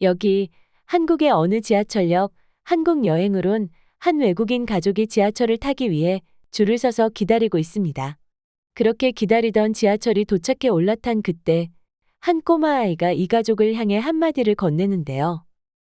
여기 한국의 어느 지하철역 한국 여행으론 한 외국인 가족이 지하철을 타기 위해 줄을 서서 기다리고 있습니다. 그렇게 기다리던 지하철이 도착해 올라탄 그때 한 꼬마아이가 이 가족을 향해 한마디를 건네는데요.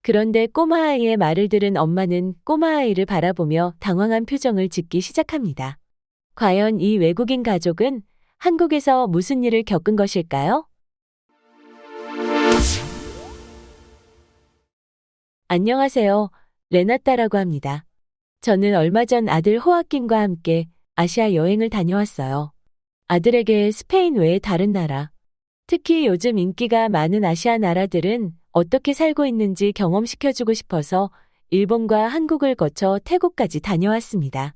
그런데 꼬마아이의 말을 들은 엄마는 꼬마아이를 바라보며 당황한 표정을 짓기 시작합니다. 과연 이 외국인 가족은 한국에서 무슨 일을 겪은 것일까요? 안녕하세요. 레나타라고 합니다. 저는 얼마 전 아들 호아킨과 함께 아시아 여행을 다녀왔어요. 아들에게 스페인 외에 다른 나라, 특히 요즘 인기가 많은 아시아 나라들은 어떻게 살고 있는지 경험시켜주고 싶어서 일본과 한국을 거쳐 태국까지 다녀왔습니다.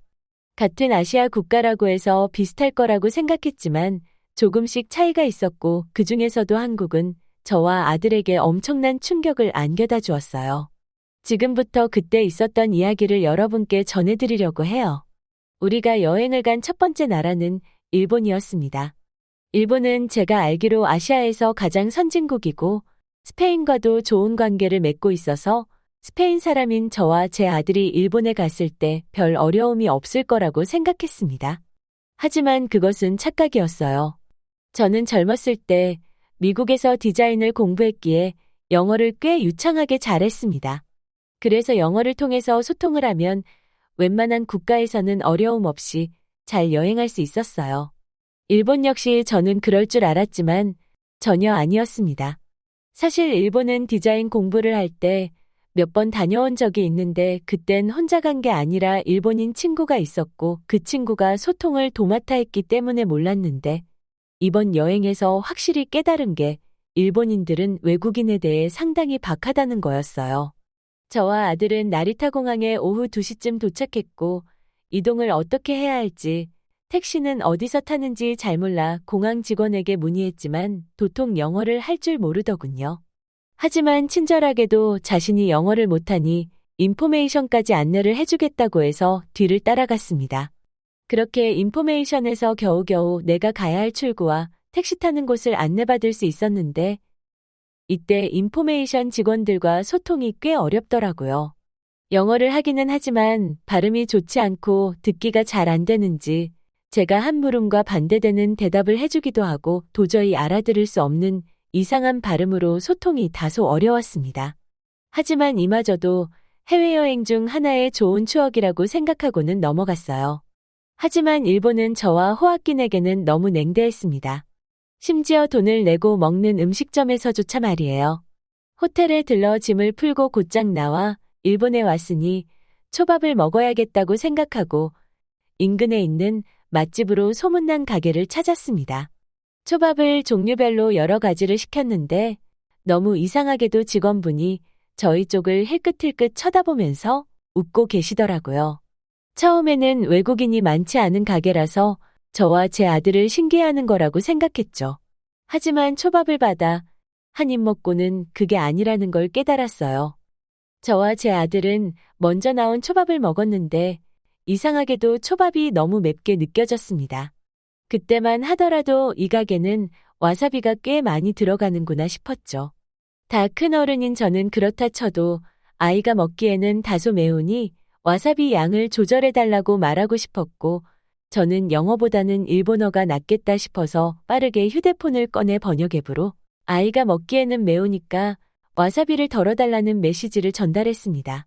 같은 아시아 국가라고 해서 비슷할 거라고 생각했지만 조금씩 차이가 있었고 그 중에서도 한국은 저와 아들에게 엄청난 충격을 안겨다 주었어요. 지금부터 그때 있었던 이야기를 여러분께 전해드리려고 해요. 우리가 여행을 간 첫 번째 나라는 일본이었습니다. 일본은 제가 알기로 아시아에서 가장 선진국이고 스페인과도 좋은 관계를 맺고 있어서 스페인 사람인 저와 제 아들이 일본에 갔을 때 별 어려움이 없을 거라고 생각했습니다. 하지만 그것은 착각이었어요. 저는 젊었을 때 미국에서 디자인을 공부했기에 영어를 꽤 유창하게 잘했습니다. 그래서 영어를 통해서 소통을 하면 웬만한 국가에서는 어려움 없이 잘 여행할 수 있었어요. 일본 역시 저는 그럴 줄 알았지만 전혀 아니었습니다. 사실 일본은 디자인 공부를 할 때 몇 번 다녀온 적이 있는데 그땐 혼자 간 게 아니라 일본인 친구가 있었고 그 친구가 소통을 도맡아 했기 때문에 몰랐는데 이번 여행에서 확실히 깨달은 게 일본인들은 외국인에 대해 상당히 박하다는 거였어요. 저와 아들은 나리타 공항에 오후 2시쯤 도착했고 이동을 어떻게 해야 할지 택시는 어디서 타는지 잘 몰라 공항 직원에게 문의했지만 도통 영어를 할 줄 모르더군요. 하지만 친절하게도 자신이 영어를 못하니 인포메이션까지 안내를 해주겠다고 해서 뒤를 따라갔습니다. 그렇게 인포메이션에서 겨우겨우 내가 가야 할 출구와 택시 타는 곳을 안내받을 수 있었는데 이때 인포메이션 직원들과 소통이 꽤 어렵더라고요. 영어를 하기는 하지만 발음이 좋지 않고 듣기가 잘 안 되는지 제가 한 물음과 반대되는 대답을 해주기도 하고 도저히 알아들을 수 없는 이상한 발음으로 소통이 다소 어려웠습니다. 하지만 이마저도 해외여행 중 하나의 좋은 추억이라고 생각하고는 넘어갔어요. 하지만 일본은 저와 호아킨에게는 너무 냉대했습니다. 심지어 돈을 내고 먹는 음식점에서조차 말이에요. 호텔에 들러 짐을 풀고 곧장 나와 일본에 왔으니 초밥을 먹어야겠다고 생각하고 인근에 있는 맛집으로 소문난 가게를 찾았습니다. 초밥을 종류별로 여러 가지를 시켰는데 너무 이상하게도 직원분이 저희 쪽을 힐끗힐끗 쳐다보면서 웃고 계시더라고요. 처음에는 외국인이 많지 않은 가게라서 저와 제 아들을 신기해하는 거라고 생각했죠. 하지만 초밥을 받아 한 입 먹고는 그게 아니라는 걸 깨달았어요. 저와 제 아들은 먼저 나온 초밥을 먹었는데 이상하게도 초밥이 너무 맵게 느껴졌습니다. 그때만 하더라도 이 가게는 와사비가 꽤 많이 들어가는구나 싶었죠. 다 큰 어른인 저는 그렇다 쳐도 아이가 먹기에는 다소 매우니 와사비 양을 조절해달라고 말하고 싶었고 저는 영어보다는 일본어가 낫겠다 싶어서 빠르게 휴대폰을 꺼내 번역앱으로 아이가 먹기에는 매우니까 와사비를 덜어달라는 메시지를 전달했습니다.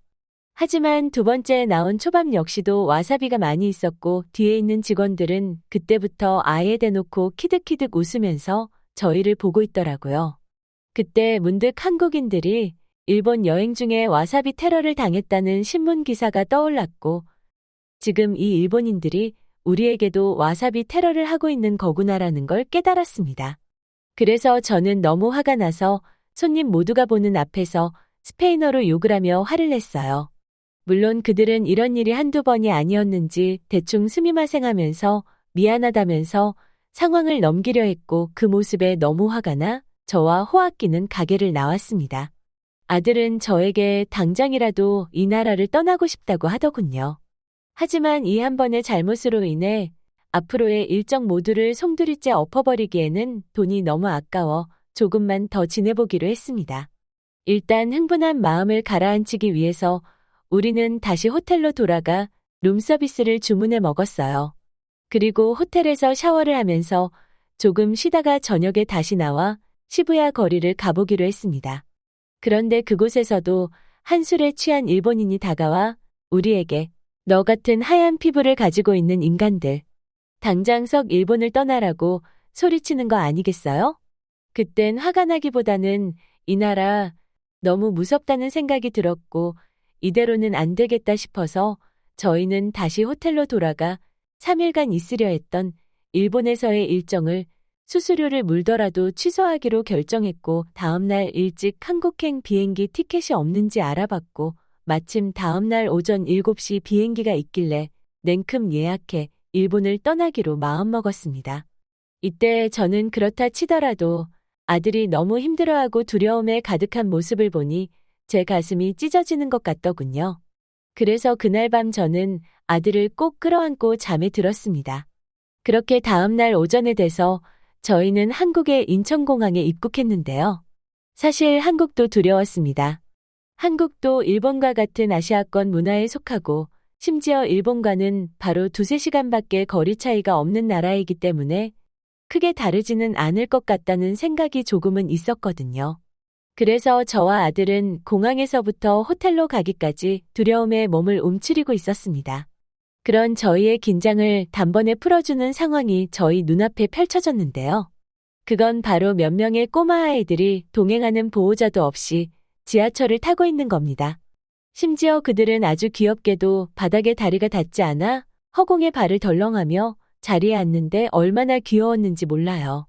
하지만 두 번째 나온 초밥 역시도 와사비가 많이 있었고 뒤에 있는 직원들은 그때부터 아예 대놓고 키득키득 웃으면서 저희를 보고 있더라고요. 그때 문득 한국인들이 일본 여행 중에 와사비 테러를 당했다는 신문 기사가 떠올랐고 지금 이 일본인들이 우리에게도 와사비 테러를 하고 있는 거구나라는 걸 깨달았습니다. 그래서 저는 너무 화가 나서 손님 모두가 보는 앞에서 스페인어로 욕을 하며 화를 냈어요. 물론 그들은 이런 일이 한두 번이 아니었는지 대충 스미마셍하면서 미안하다면서 상황을 넘기려 했고 그 모습에 너무 화가 나 저와 호아끼는 가게를 나왔습니다. 아들은 저에게 당장이라도 이 나라를 떠나고 싶다고 하더군요. 하지만 이 한 번의 잘못으로 인해 앞으로의 일정 모두를 송두리째 엎어버리기에는 돈이 너무 아까워 조금만 더 지내보기로 했습니다. 일단 흥분한 마음을 가라앉히기 위해서 우리는 다시 호텔로 돌아가 룸서비스를 주문해 먹었어요. 그리고 호텔에서 샤워를 하면서 조금 쉬다가 저녁에 다시 나와 시부야 거리를 가보기로 했습니다. 그런데 그곳에서도 한 술에 취한 일본인이 다가와 우리에게 너 같은 하얀 피부를 가지고 있는 인간들, 당장 썩 일본을 떠나라고 소리치는 거 아니겠어요? 그땐 화가 나기보다는 이 나라 너무 무섭다는 생각이 들었고 이대로는 안 되겠다 싶어서 저희는 다시 호텔로 돌아가 3일간 있으려 했던 일본에서의 일정을 수수료를 물더라도 취소하기로 결정했고 다음날 일찍 한국행 비행기 티켓이 없는지 알아봤고 마침 다음날 오전 7시 비행기가 있길래 냉큼 예약해 일본을 떠나기로 마음먹었습니다. 이때 저는 그렇다 치더라도 아들이 너무 힘들어하고 두려움에 가득한 모습을 보니 제 가슴이 찢어지는 것 같더군요. 그래서 그날 밤 저는 아들을 꼭 끌어안고 잠에 들었습니다. 그렇게 다음날 오전에 돼서 저희는 한국의 인천공항에 입국했는데요. 사실 한국도 두려웠습니다. 한국도 일본과 같은 아시아권 문화에 속하고 심지어 일본과는 바로 2~3시간밖에 거리 차이가 없는 나라이기 때문에 크게 다르지는 않을 것 같다는 생각이 조금은 있었거든요. 그래서 저와 아들은 공항에서부터 호텔로 가기까지 두려움에 몸을 움츠리고 있었습니다. 그런 저희의 긴장을 단번에 풀어주는 상황이 저희 눈앞에 펼쳐졌는데요. 그건 바로 몇 명의 꼬마 아이들이 동행하는 보호자도 없이 지하철을 타고 있는 겁니다. 심지어 그들은 아주 귀엽게도 바닥에 다리가 닿지 않아 허공에 발을 덜렁하며 자리에 앉는데 얼마나 귀여웠는지 몰라요.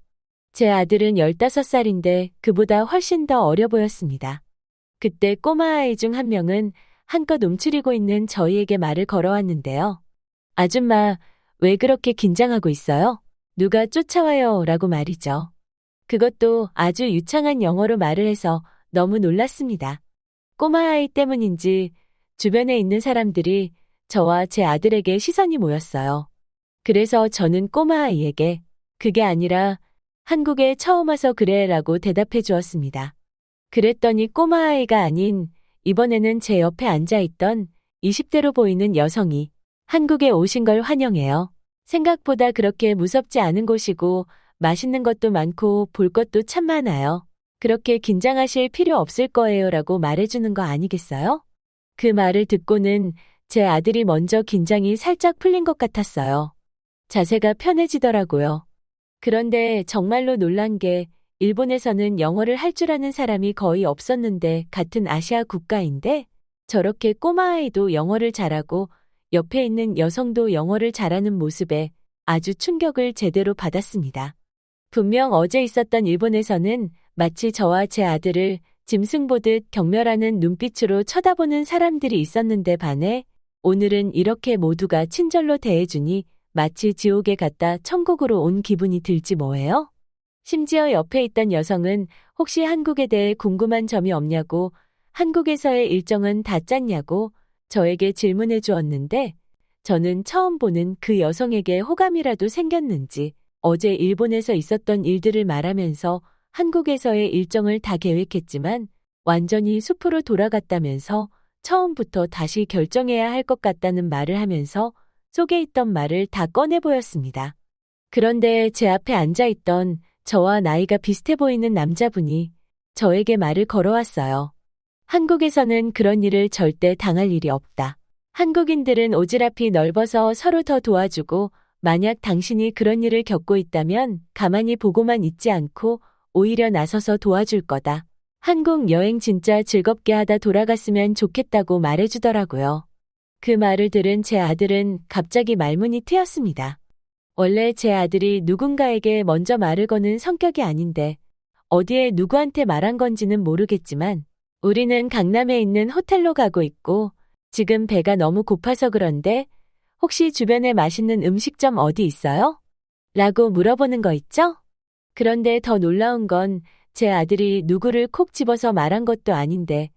제 아들은 15살인데 그보다 훨씬 더 어려 보였습니다. 그때 꼬마아이 중 한 명은 한껏 움츠리고 있는 저희에게 말을 걸어왔는데요. 아줌마, 왜 그렇게 긴장하고 있어요? 누가 쫓아와요 라고 말이죠. 그것도 아주 유창한 영어로 말을 해서 너무 놀랐습니다. 꼬마아이 때문인지 주변에 있는 사람들이 저와 제 아들에게 시선이 모였어요. 그래서 저는 꼬마아이에게 그게 아니라 한국에 처음 와서 그래 라고 대답해 주었습니다. 그랬더니 꼬마아이가 아닌 이번에는 제 옆에 앉아있던 20대로 보이는 여성이 한국에 오신 걸 환영해요. 생각보다 그렇게 무섭지 않은 곳이고 맛있는 것도 많고 볼 것도 참 많아요. 그렇게 긴장하실 필요 없을 거예요 라고 말해주는 거 아니겠어요? 그 말을 듣고는 제 아들이 먼저 긴장이 살짝 풀린 것 같았어요. 자세가 편해지더라고요. 그런데 정말로 놀란 게 일본에서는 영어를 할 줄 아는 사람이 거의 없었는데 같은 아시아 국가인데 저렇게 꼬마아이도 영어를 잘하고 옆에 있는 여성도 영어를 잘하는 모습에 아주 충격을 제대로 받았습니다. 분명 어제 있었던 일본에서는 마치 저와 제 아들을 짐승 보듯 경멸하는 눈빛으로 쳐다보는 사람들이 있었는데 반해 오늘은 이렇게 모두가 친절로 대해주니 마치 지옥에 갔다 천국으로 온 기분이 들지 뭐예요? 심지어 옆에 있던 여성은 혹시 한국에 대해 궁금한 점이 없냐고 한국에서의 일정은 다 짰냐고 저에게 질문해 주었는데 저는 처음 보는 그 여성에게 호감이라도 생겼는지 어제 일본에서 있었던 일들을 말하면서 한국에서의 일정을 다 계획했지만 완전히 숲으로 돌아갔다면서 처음부터 다시 결정해야 할 것 같다는 말을 하면서 속에 있던 말을 다 꺼내 보였습니다. 그런데 제 앞에 앉아있던 저와 나이가 비슷해 보이는 남자분이 저에게 말을 걸어왔어요. 한국에서는 그런 일을 절대 당할 일이 없다. 한국인들은 오지랖이 넓어서 서로 더 도와주고 만약 당신이 그런 일을 겪고 있다면 가만히 보고만 있지 않고 오히려 나서서 도와줄 거다. 한국 여행 진짜 즐겁게 하다 돌아갔으면 좋겠다고 말해주더라고요. 그 말을 들은 제 아들은 갑자기 말문이 트였습니다. 원래 제 아들이 누군가에게 먼저 말을 거는 성격이 아닌데 어디에 누구한테 말한 건지는 모르겠지만 우리는 강남에 있는 호텔로 가고 있고 지금 배가 너무 고파서 그런데 혹시 주변에 맛있는 음식점 어디 있어요? 라고 물어보는 거 있죠? 그런데 더 놀라운 건 제 아들이 누구를 콕 집어서 말한 것도 아닌데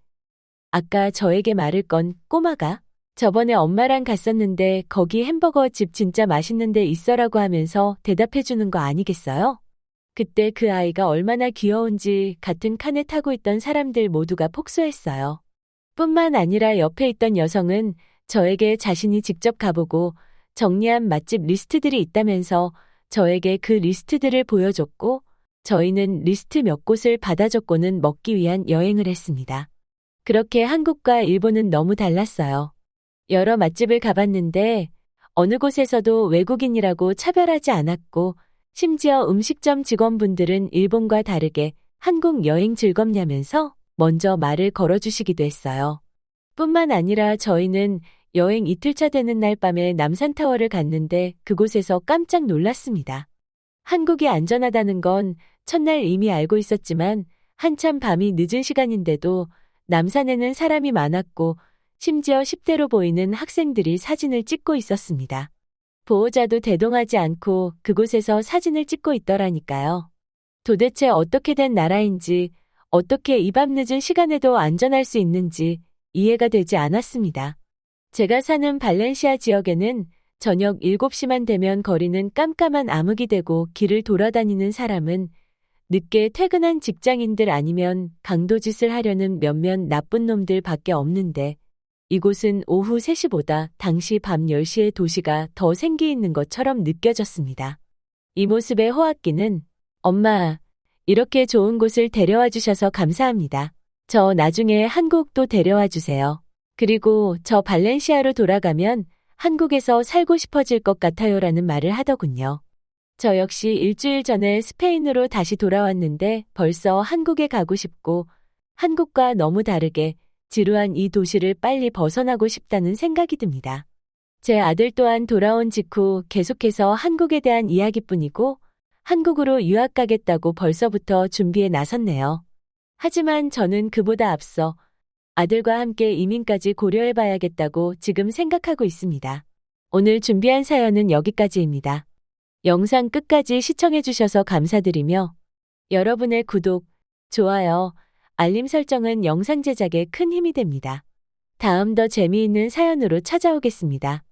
아까 저에게 말을 건 꼬마가 저번에 엄마랑 갔었는데 거기 햄버거 집 진짜 맛있는 데 있어라고 하면서 대답해 주는 거 아니겠어요? 그때 그 아이가 얼마나 귀여운지 같은 칸에 타고 있던 사람들 모두가 폭소했어요. 뿐만 아니라 옆에 있던 여성은 저에게 자신이 직접 가보고 정리한 맛집 리스트들이 있다면서 저에게 그 리스트들을 보여줬고 저희는 리스트 몇 곳을 받아줬고는 먹기 위한 여행을 했습니다. 그렇게 한국과 일본은 너무 달랐어요. 여러 맛집을 가봤는데 어느 곳에서도 외국인이라고 차별하지 않았고 심지어 음식점 직원분들은 일본과 다르게 한국 여행 즐겁냐면서 먼저 말을 걸어주시기도 했어요. 뿐만 아니라 저희는 여행 이틀차 되는 날 밤에 남산타워를 갔는데 그곳에서 깜짝 놀랐습니다. 한국이 안전하다는 건 첫날 이미 알고 있었지만 한참 밤이 늦은 시간인데도 남산에는 사람이 많았고 심지어 10대로 보이는 학생들이 사진을 찍고 있었습니다. 보호자도 대동하지 않고 그곳에서 사진을 찍고 있더라니까요. 도대체 어떻게 된 나라인지, 어떻게 이 밤 늦은 시간에도 안전할 수 있는지 이해가 되지 않았습니다. 제가 사는 발렌시아 지역에는 저녁 7시만 되면 거리는 깜깜한 암흑이 되고 길을 돌아다니는 사람은 늦게 퇴근한 직장인들 아니면 강도짓을 하려는 몇몇 나쁜 놈들 밖에 없는데 이곳은 오후 3시보다 당시 밤 10시의 도시가 더 생기 있는 것처럼 느껴졌습니다. 이 모습의 호악기는 엄마, 이렇게 좋은 곳을 데려와 주셔서 감사합니다. 저 나중에 한국도 데려와 주세요. 그리고 저 발렌시아로 돌아가면 한국에서 살고 싶어질 것 같아요라는 말을 하더군요. 저 역시 일주일 전에 스페인으로 다시 돌아왔는데 벌써 한국에 가고 싶고 한국과 너무 다르게 지루한 이 도시를 빨리 벗어나고 싶다는 생각이 듭니다. 제 아들 또한 돌아온 직후 계속해서 한국에 대한 이야기뿐이고 한국으로 유학 가겠다고 벌써부터 준비에 나섰네요. 하지만 저는 그보다 앞서 아들과 함께 이민까지 고려해봐야겠다고 지금 생각하고 있습니다. 오늘 준비한 사연은 여기까지입니다. 영상 끝까지 시청해주셔서 감사드리며 여러분의 구독, 좋아요, 알림 설정은 영상 제작에 큰 힘이 됩니다. 다음 더 재미있는 사연으로 찾아오겠습니다.